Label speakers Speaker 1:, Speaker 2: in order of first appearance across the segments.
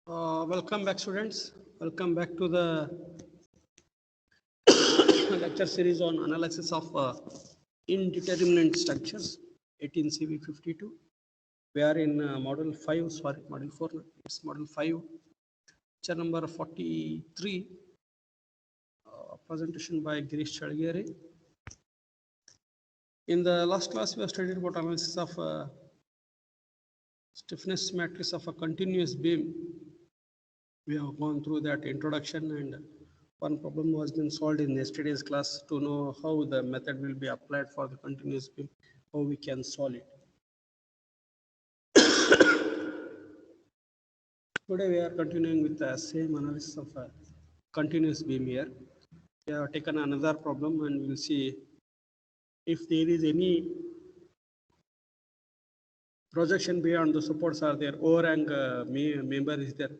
Speaker 1: Welcome back, students. Welcome back to the lecture series on analysis of indeterminate structures, 18 CV 52. We are in model 5, sorry, model 4, it's model 5, lecture number 43, presentation by Girish Chadgere. In the last class, we have studied about analysis of stiffness matrix of a continuous beam. We have gone through that introduction, and one problem was been solved in yesterday's class to know how the method will be applied for the continuous beam, how we can solve it. Today we are continuing with the same analysis of a continuous beam here. We have taken another problem and we will see if there is any projection beyond the supports are there, overhang member is there,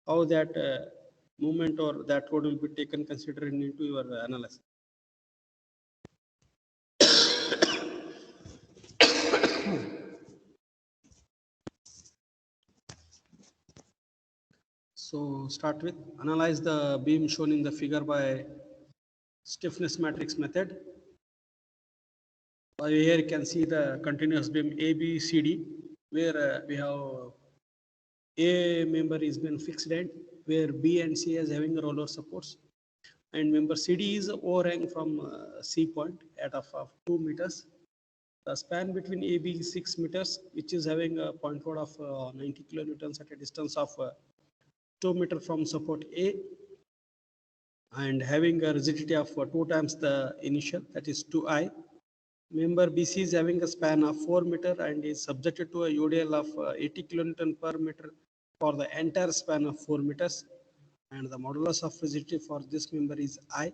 Speaker 1: how that movement or that code will be taken considering into your analysis. So start with analyze the beam shown in the figure by stiffness matrix method. Here you can see the continuous beam ABCD, where we have A member is been fixed end, where B and C is having roller supports, and member CD is overhang from C point at of 2 meters. The span between AB is 6 meters, which is having a point load of 90 kilonewtons at a distance of 2 meters from support A, and having a rigidity of 2 times the initial, that is 2I. Member BC is having a span of 4 meter and is subjected to a UDL of 80 kilonewton per meter for the entire span of 4 meters, and the modulus of rigidity for this member is I.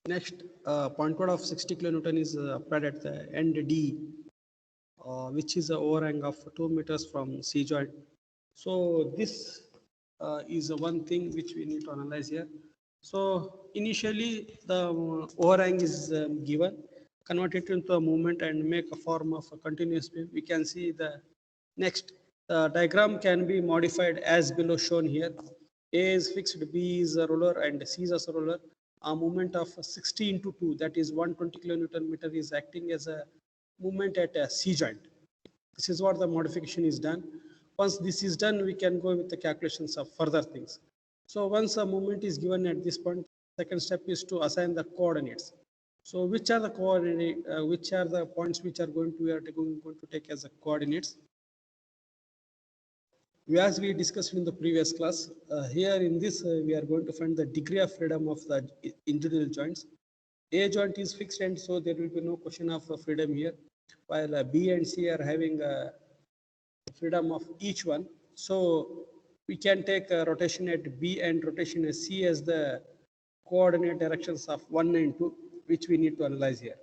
Speaker 1: Next, point load of 60 kilonewton is applied at the end D, which is a overhang of 2 meters from C joint. So this is one thing which we need to analyze here. So initially the overhang is given, convert it into a movement and make a form of a continuous beam. We can see the next diagram can be modified as below shown here. A is fixed, B is a roller, and C is a roller. A movement of 60 into 2, that is 120 kilonewton meter, is acting as a movement at a C joint. This is what the modification is done. Once this is done, we can go with the calculations of further things. So once a movement is given at this point, second step is to assign the coordinates. So which are the which are the points which are going to take as a coordinates? As we discussed in the previous class, here in this we are going to find the degree of freedom of the individual joints. A joint is fixed, and so there will be no question of freedom here, while B and C are having freedom of each one. So we can take rotation at B and rotation at C as the coordinate directions of 1 and 2, which we need to analyze here.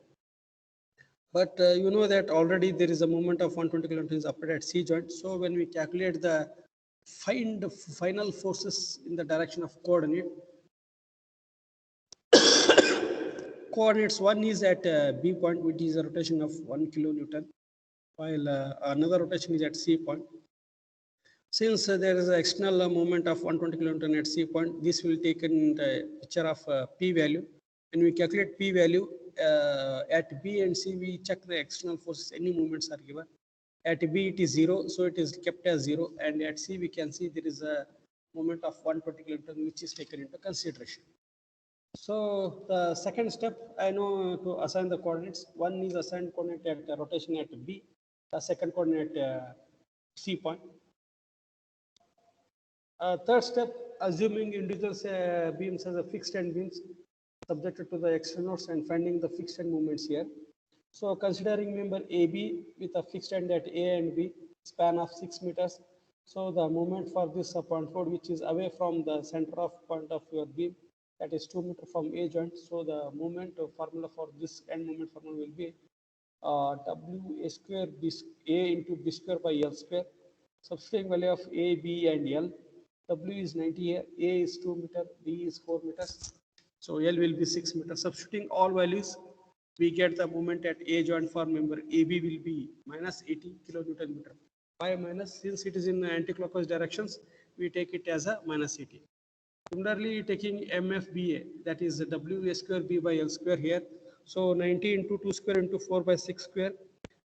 Speaker 1: But you know that already there is a moment of 120 kilonewtons applied at C joint. So when we calculate the final forces in the direction of coordinate, coordinates, one is at B point, which is a rotation of 1 kilonewton, while another rotation is at C point. Since there is an external moment of 120 kilonewton at C point, this will take in the picture of P value. When we calculate P value, at B and C, we check the external forces, any movements are given. At B, it is 0, so it is kept as 0. And at C, we can see there is a moment of 120 kilonewton, which is taken into consideration. So the second step, I know to assign the coordinates. One is assigned coordinate at rotation at B, the second coordinate C point. Third step, assuming individual beams as a fixed end beams subjected to the externals and finding the fixed end moments here. So considering member AB with a fixed end at A and B, span of 6 meters. So the moment for this point load, which is away from the center of point of your beam, that is 2 meters from A joint. So the moment formula for this end moment formula will be W A square B, A into B square by L square. Substituting value of A, B and L. W is 90 here, A is 2 meters, B is 4 meters. So L will be 6 meters. Substituting all values, we get the moment at A joint for member AB will be minus 80 kilonewton meter. Why minus? Since it is in anti-clockwise directions, we take it as a minus 80. Similarly, taking MFBA, that is WA square B by L square here. So 90 into 2 square into 4 by 6 square,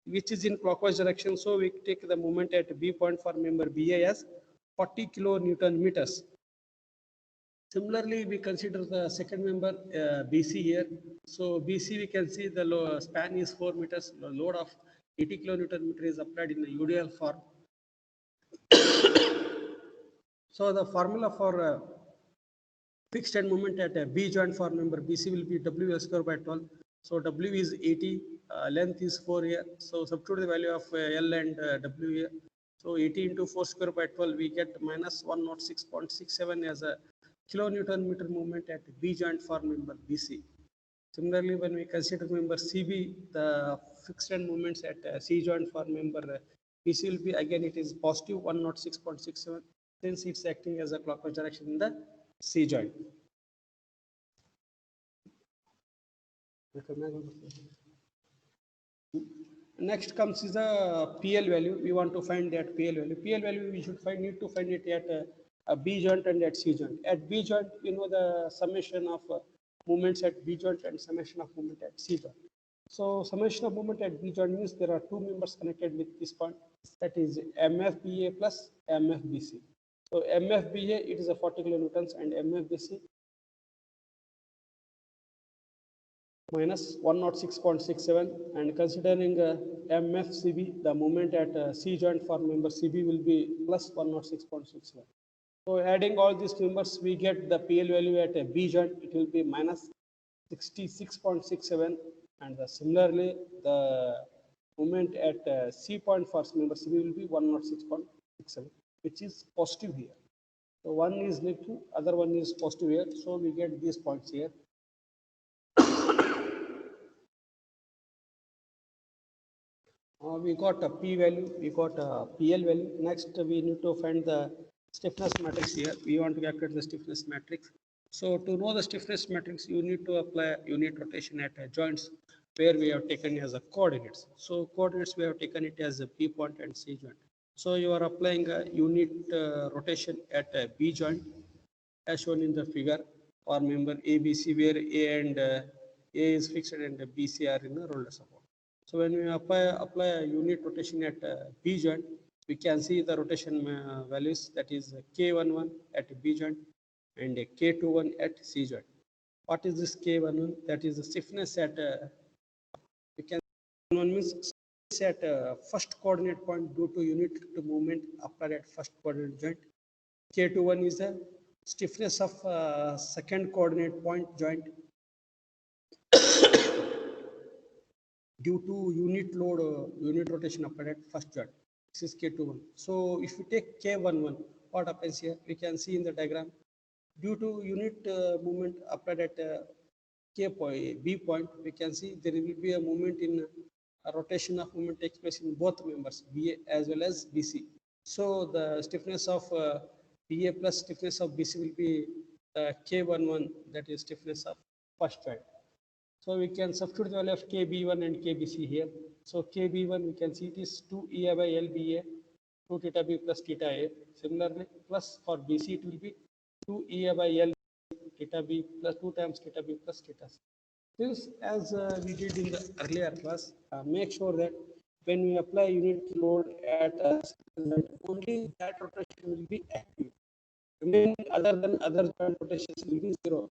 Speaker 1: which is in clockwise direction. So we take the moment at B point for member BA as 40 kilonewton meters. Similarly, we consider the second member BC here. So BC, we can see the span is 4 meters. The load of 80 kilonewton meter is applied in the UDL form. So the formula for fixed end moment at B joint for member BC will be W square by 12. So W is 80, length is 4 here. So substitute the value of L and W here. So 80 into 4 square by 12, we get minus 106.67 as a kilonewton meter moment at B joint for member BC. Similarly, when we consider member CB, the fixed end moments at C joint for member BC will be, again it is positive 106.67, since it's acting as a clockwise direction in the C joint. Next comes is the PL value. We want to find that PL value. PL value we should need to find it at a B joint and at C joint. At B joint, you know the summation of movements at B joint and summation of movement at C joint. So summation of movement at B joint means there are two members connected with this point, that is MFBA plus MFBC. So MFBA, it is a 40 kilonewtons, and MFBC minus 106.67, and considering MFCB, the moment at C joint for member CB will be plus 106.67. So adding all these numbers, we get the PL value at a B joint, it will be minus 66.67, and similarly the moment at C point for member CB will be 106.67, which is positive here. So one is negative, other one is positive here. So we get these points here. We got a P value, we got a PL value. Next, we need to find the stiffness matrix here. We want to calculate the stiffness matrix. So to know the stiffness matrix, you need to apply unit rotation at joints where we have taken as a coordinates. So coordinates, we have taken it as a B point and C joint. So you are applying a unit rotation at a B joint as shown in the figure, or member ABC, where A and A is fixed and BC are in the roller support. So when we apply a unit rotation at B joint, we can see the rotation values, that is K11 at B joint and K21 at C joint. What is this K11? That is the stiffness at, we can see one means stiffness at first coordinate point due to unit to movement applied at first coordinate joint. K21 is the stiffness of second coordinate point joint due to unit load, unit rotation applied at first joint. This is K21. So if we take K11, what happens here? We can see in the diagram, due to unit movement applied at K point, B point, we can see there will be a movement in a rotation of movement takes place in both members, BA as well as BC. So the stiffness of BA plus stiffness of BC will be K11, that is stiffness of first joint. So we can substitute the value of KB1 and KBC here. So KB1, we can see it is 2EA by LBA, 2 theta B plus theta A. Similarly, plus for BC, it will be 2EA by L theta B plus 2 times theta B plus theta C. This, as we did in the earlier class, make sure that when we apply unit load at only that rotation will be active. Remaining other than other joint rotations will be 0.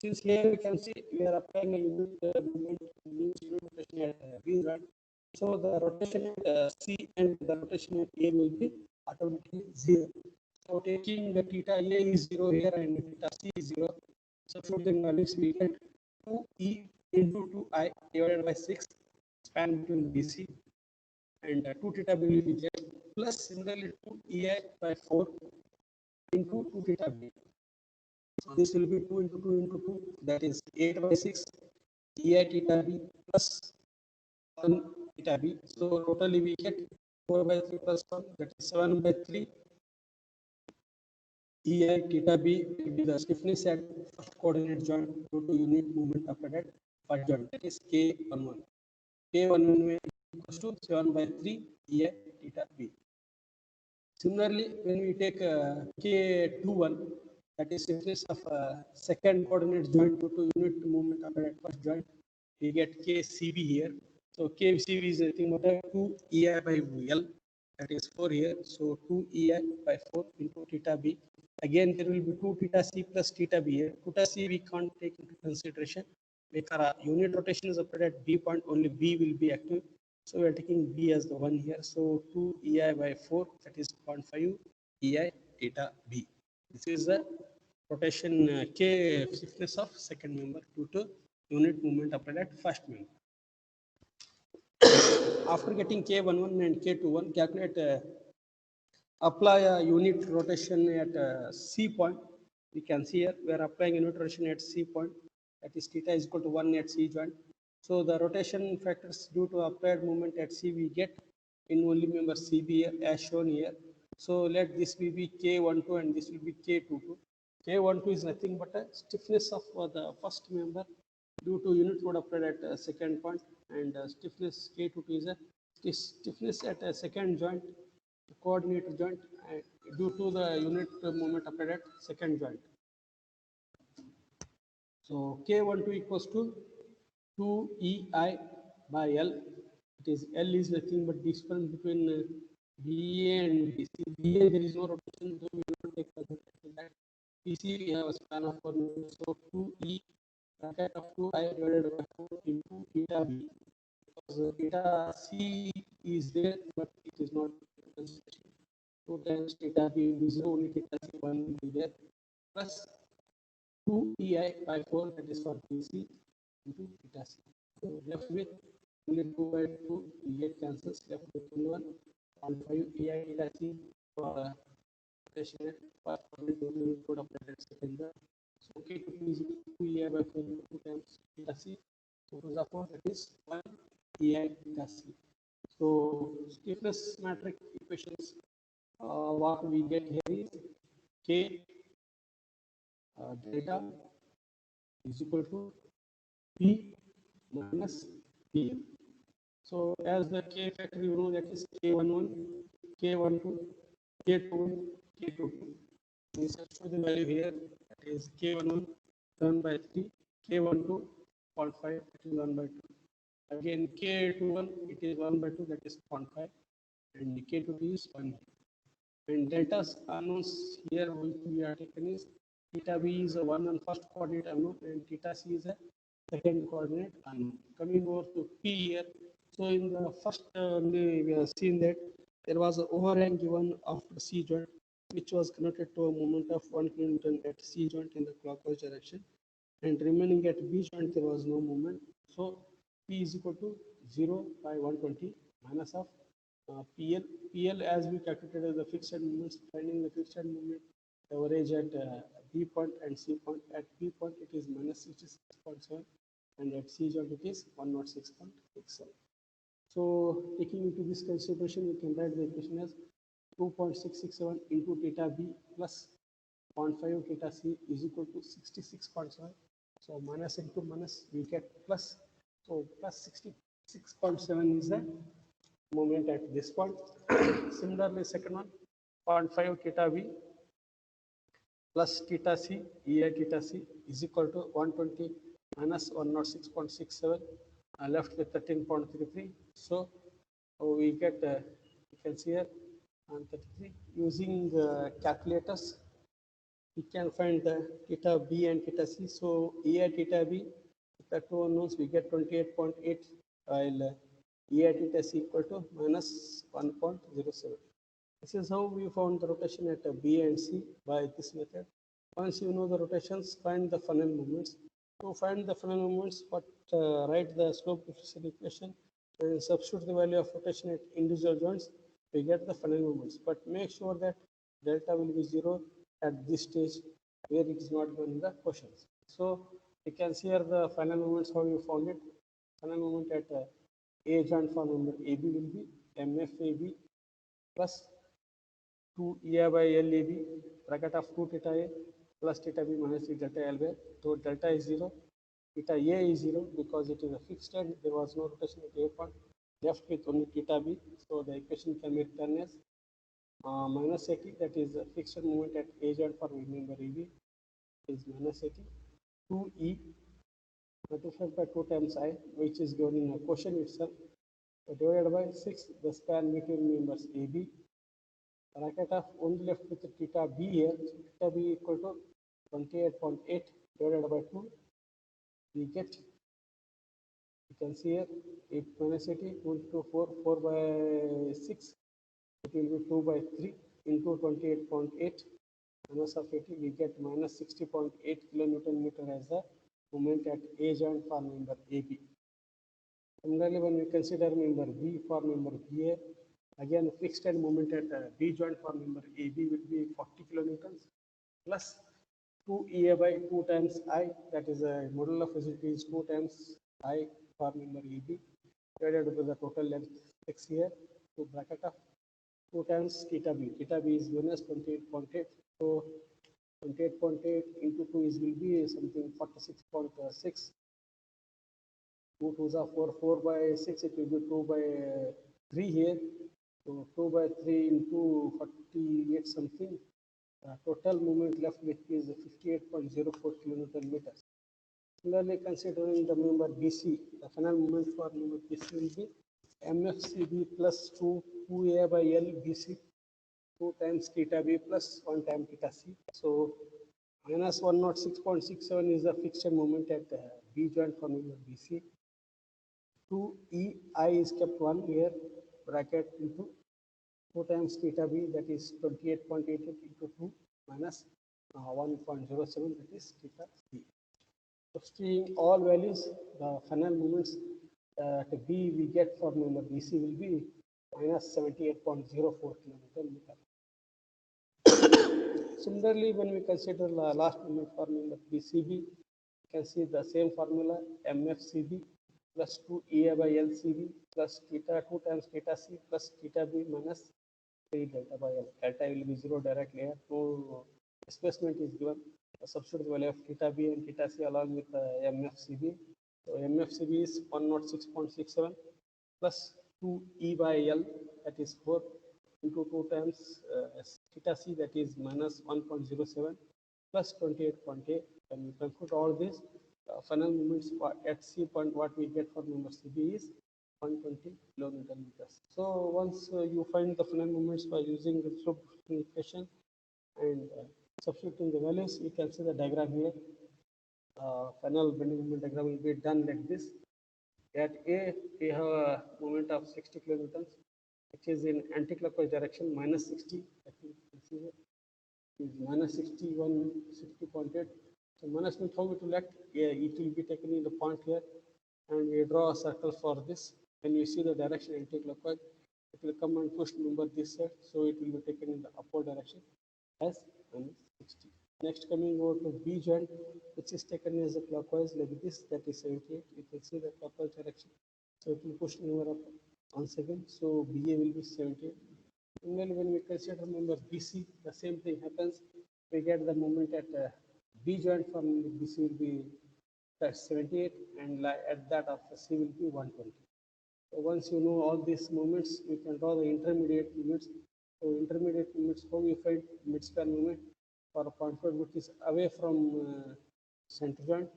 Speaker 1: Since here we can see we are applying a unit movement means unit rotation at B joint. So the rotation at C and the rotation at A will be automatically 0. So taking the theta A is 0 here and theta C is 0. Substituting values, we get 2E into 2I divided by 6 span between BC, and 2 theta B will be there, plus similarly 2EI by 4 into 2 theta B. So this will be 2 into 2 into 2, that is 8 by 6 EI theta B plus 1 theta B. So totally we get 4 by 3 plus 1, that is 7 by 3 EI theta B will be the stiffness at first coordinate joint due to unit movement applied at first joint, that is K11. K11 equals to 7 by 3 EI theta B. Similarly, when we take K21, that is stiffness of second coordinate joint due to unit movement of at first joint, we get KCB here. So KCB is nothing but 2 EI by L, that is 4 here. So 2 EI by 4 into theta B. Again, there will be 2 theta C plus theta B here. Theta C we can't take into consideration because unit rotation is applied at B point, only B will be active. So we are taking B as the one here. So 2 EI by 4, that is 0.5 EI theta B. This is the rotation K stiffness of second member due to unit movement applied at first member. After getting K11 and K21, calculate apply a unit rotation at C point. We can see here we are applying unit rotation at C point, that is theta is equal to 1 at C joint. So the rotation factors due to applied movement at C we get in only member CB here as shown here. So let this be K12 and this will be K22. K12 is nothing but a stiffness of the first member due to unit load applied at second point, and stiffness K22 is a stiffness at a second joint, coordinator joint, due to the unit movement applied at second joint. So K12 equals to 2 EI by L. It is L is nothing but difference between BA and BC. BA there is no rotation, so we will take that. BC we have a span of 4 meters, so 2 E bracket of 2 I divided by 4 into theta B. Because theta C is there, but it is not consideration. 2 times theta B will be 0, only theta C 1 will be there, plus 2 EI by 4, that is for BC into theta C. So left with only 2 by 2, EI cancels, left with only 1.5 EI theta C for rotation at first coordinate code of that second. So K2 is 2 EI by 4 into 2 times theta C. So therefore that is 1 EI theta C. So stiffness metric equations, what we get here is K delta is equal to P minus P. So as the K factor you know that is K11, K12, K21, K22. We substitute the value here, that is K11 7 by 3, K12 0.5, that is 1 by 2. Again K21 it is 1 by 2, that is 0.5, and K22 is 1. And deltas unknowns here which we are taken is theta B is a 1 on first coordinate unknown and theta C is a second coordinate unknown. Coming over to P here, so in the first we have seen that there was an overhang given after C joint, which was connected to a moment of 1 kN at C joint in the clockwise direction, and remaining at B joint there was no movement. So P is equal to 0 by 120 minus of PL. PL as we calculated the fixed moments, finding the fixed moment average at B point and C point. At B point it is minus 66.7 and at C joint it is 106.67. So taking into this consideration, we can write the equation as 2.667 into theta B plus 0.5 theta C is equal to 66.7. So minus into minus we get plus. So plus 66.7 is the moment at this point. Similarly, second one, 0.5 theta B plus theta C, EI theta C is equal to 120 minus 106.67, left with 13.33. So we get, you can see here, 33. Using calculators, we can find the theta B and theta C. So EI theta B, the two unknowns, we get 28.8, while EI theta C equal to minus 1.07. This is how we found the rotation at B and C by this method. Once you know the rotations, find the funnel moments. To find the funnel moments, write the slope coefficient equation and substitute the value of rotation at individual joints, we get the funnel moments. But make sure that delta will be 0 at this stage where it is not given in the questions. So you can see here the final moments how you found it. Final moment at A joint for member AB will be MFAB plus 2 EI by LAB bracket of 2 theta A plus theta B minus 3 delta L by, so delta is 0 Theta A is 0 because it is a fixed end. There was no rotation at A point. Left with only theta B. So the equation can be written as minus 80, that is a fixed moment at A joint for member EB is minus 80 2E multiplied by 2 times I, which is given in a quotient itself, divided by 6 the span between members AB, bracket of only left with theta B here, so theta B equal to 28.8 divided by 2, we get, you can see here 8 minus 80 to 4 by 6, it will be 2 by 3 into 28.8 minus of 80, we get minus 60.8 kilonewton meter as the moment at A joint for member AB. Similarly, when we consider member B for member BA, again fixed end moment at B joint for member AB will be 40 kilonewtons plus 2EA by 2 times I, that is a model of rigidity is 2 times I for member EB divided by the total length 6 here to bracket of 2 times theta B. Theta B is given as 28.8. So 28.8 into 2 is will be something 46.6. 2 2s are 4, 4 by 6, it will be 2 by 3 here. So 2 by 3 into 48 something. Total movement left with is 58.04 kilonewton meters. Similarly, considering the member BC, the final moment for member BC will be MFCB plus 2A by L BC 2 times theta B plus 1 time theta C. So minus 106.67 is the fixed moment at B joint for member BC. 2EI is kept 1 here, bracket into 2 times theta B, that is 28.88 into 2 minus 1.07, that is theta C. Substituting all values, the final moments at B we get for member BC will be minus 78.04 kilonewton meter. Similarly, when we consider the last moment for member BCB, you can see the same formula MFCB plus 2EA by LCB plus theta 2 times theta C plus theta B minus 3 delta by L. Delta will be 0 directly here. No displacement is given. Substitute the value of theta B and theta C along with MFCB. So MFCB is 106.67 plus 2E by L, that is 4 into 2 times theta C, that is minus 1.07 plus 28.8. When we compute all this, final moments at C point what we get for member CB is 120 kilonewton meters. So once you find the final moments by using the slope equation and substituting the values, you can see the diagram here. Final bending moment diagram will be done like this. At A, we have a moment of 60 kilonewtons, which is in anti-clockwise direction, minus 60. I think you can see here is minus 60.8. So minus means how it will act? Yeah, it will be taken in the point here, and we draw a circle for this. When you see the direction anti-clockwise, it will come and push member this side, so it will be taken in the upward direction as minus 60. Next, coming over to B joint, which is taken as a clockwise like this, that is 78. You can see the clockwise direction, so it will push member up once again. So BA will be 78. And then when we consider member BC, the same thing happens. We get the moment at B joint from BC will be 78, and at that of C will be 120. So once you know all these moments, you can draw the intermediate moments. So intermediate moments, how you find mid-span moment for a point point which is away from center joint.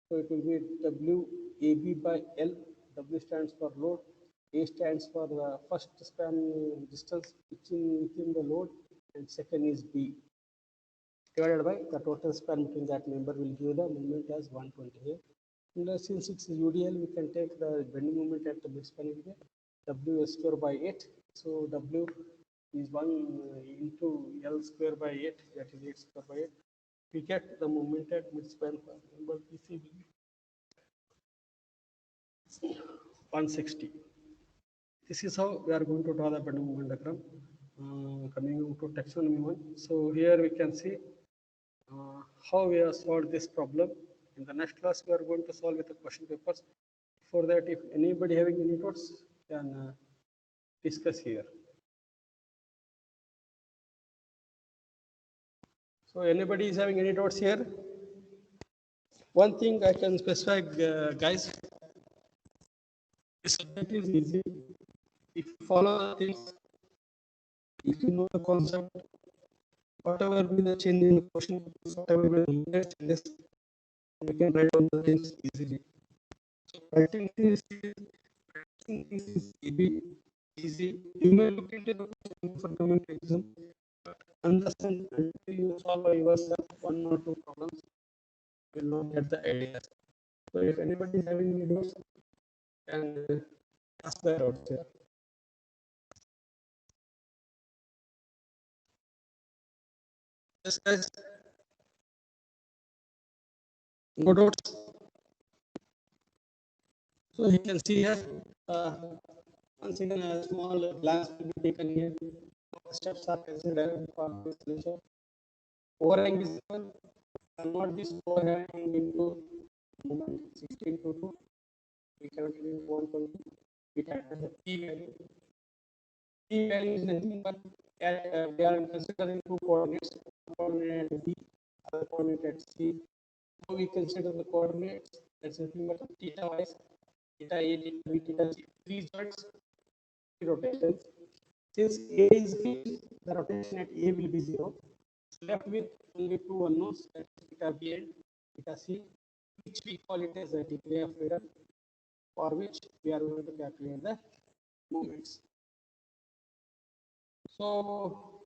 Speaker 1: So it will be WAB by L. W stands for load. A stands for the first span distance within the load, and second is B. Divided by the total span between that member will give the moment as 120 here. And since it's UDL, we can take the bending moment at the mid span area, W square by 8. So W is 1 into L square by 8, that is 8 square by 8. We get the moment at mid span for member PCB 160. This is how we are going to draw the bending moment diagram. Coming on to taxonomy 1. So here we can see how we have solved this problem. In the next class, we are going to solve with the question papers. For that, if anybody having any doubts, can discuss here. So anybody is having any doubts here? One thing I can specify, guys, this subject is easy. If you follow the things, if you know the concept, whatever be the change in the question, whatever be the minor changes, you can write down the things easily. So writing this is easy. You may look into the question for coming to exam, but understand until you solve by yourself one or two problems, you will not get the ideas. So if anybody is having any doubts, can ask their doubts here. Yes, guys. No doubts. So you can see here, once again, a small glance will be taken here. Steps are considered for this lecture. Overhang is given. Convert this overhang into moment 16 to 2. We calculate 120. It has a p value. P value is nothing but we are considering two coordinates. Coordinate at B, other coordinate at C. Now we consider the coordinates. That's nothing but theta y, theta A, theta B, theta C. Three joints, three rotations. Since A is fixed, the rotation at A will be 0. So left with only two unknowns, that is theta B and theta C, which we call it as a degree of freedom, for which we are going to calculate the moments. So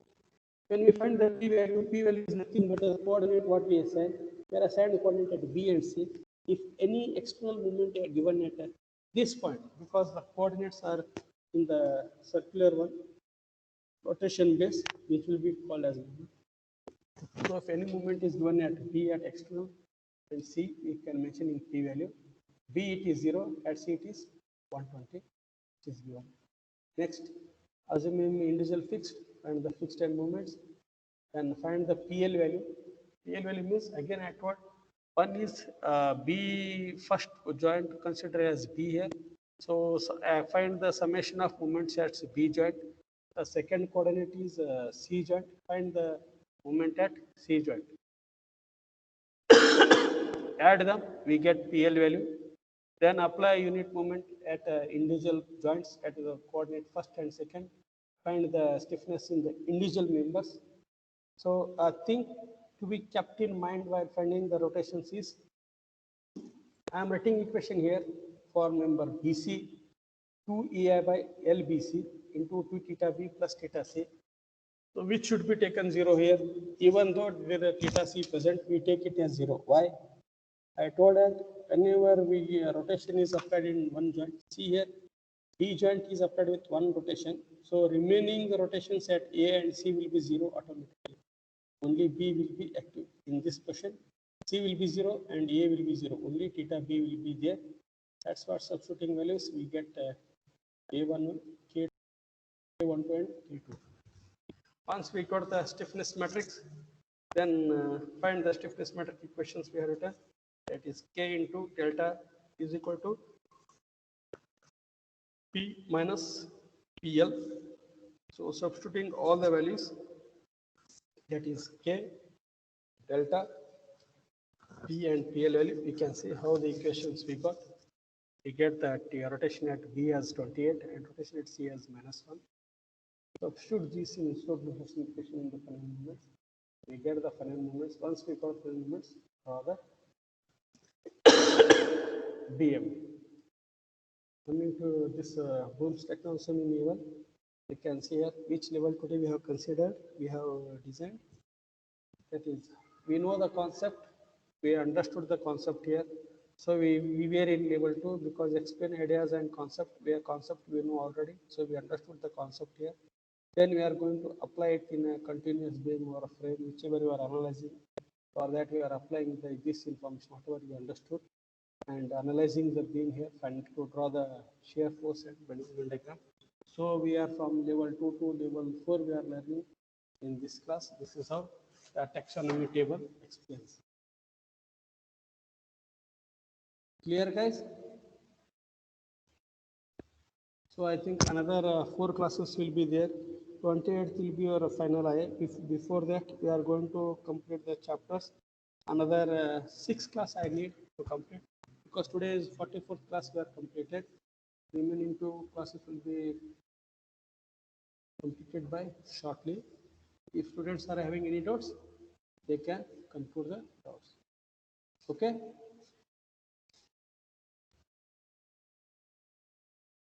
Speaker 1: when we find the p value is nothing but a coordinate what we assign. We are assigned the coordinate at B and C. If any external movement are given at this point, because the coordinates are in the circular one, rotation base, which will be called as movement. So if any movement is given at B at external and C, we can mention in p value. B it is 0, at C it is 120, which is given. Next, assuming individual fixed, find the fixed end moments, and find the PL value. PL value means again at what? One is B first joint consider as B here. So find the summation of moments at B joint. The second coordinate is C joint. Find the moment at C joint. Add them, we get PL value. Then apply unit moment at individual joints at the coordinate first and second. Find the stiffness in the individual members. So a thing to be kept in mind while finding the rotations is, I am writing equation here for member BC 2EI by LBC into 2 theta B plus theta C. So which should be taken 0 here. Even though there is theta C present, we take it as 0. Why? I told that whenever we rotation is applied in one joint, see here, B joint is applied with one rotation. So remaining the rotations at A and C will be 0 automatically. Only B will be active. In this question, C will be 0 and A will be 0. Only theta B will be there. That's what substituting values we get A11, K12 and K2. Once we got the stiffness matrix, then find the stiffness matrix equations we have written. That is K into delta is equal to P minus PL. So substituting all the values, that is K, delta, P and PL value, we can see how the equations we got. We get that rotation at B as 28 and rotation at C as -1. Substitute these in slope diffraction equation in the Fresnel moments. We get the Fresnel moments. Once we got the moments, draw the BM. Coming to this Boole's technology in level, we can see here which level today we have considered, we have designed. That is, we know the concept, we understood the concept here. So we were in level 2 because explain ideas and concept, where concept we know already. So we understood the concept here. Then we are going to apply it in a continuous beam or a frame, whichever you are analyzing. For that we are applying this information, whatever you understood, and analyzing the beam here, and to draw the shear force and bending diagram. So we are from level 2 to level 4 we are learning in this class. This is how the taxonomy table explains. Clear, guys? So I think another 4 classes will be there. 28th will be your final IA. Before that, we are going to complete the chapters another 6 class I need to complete, because today is 44th class we are completed. Remaining 2 classes will be completed by shortly. If students are having any doubts, they can conclude the doubts. Okay.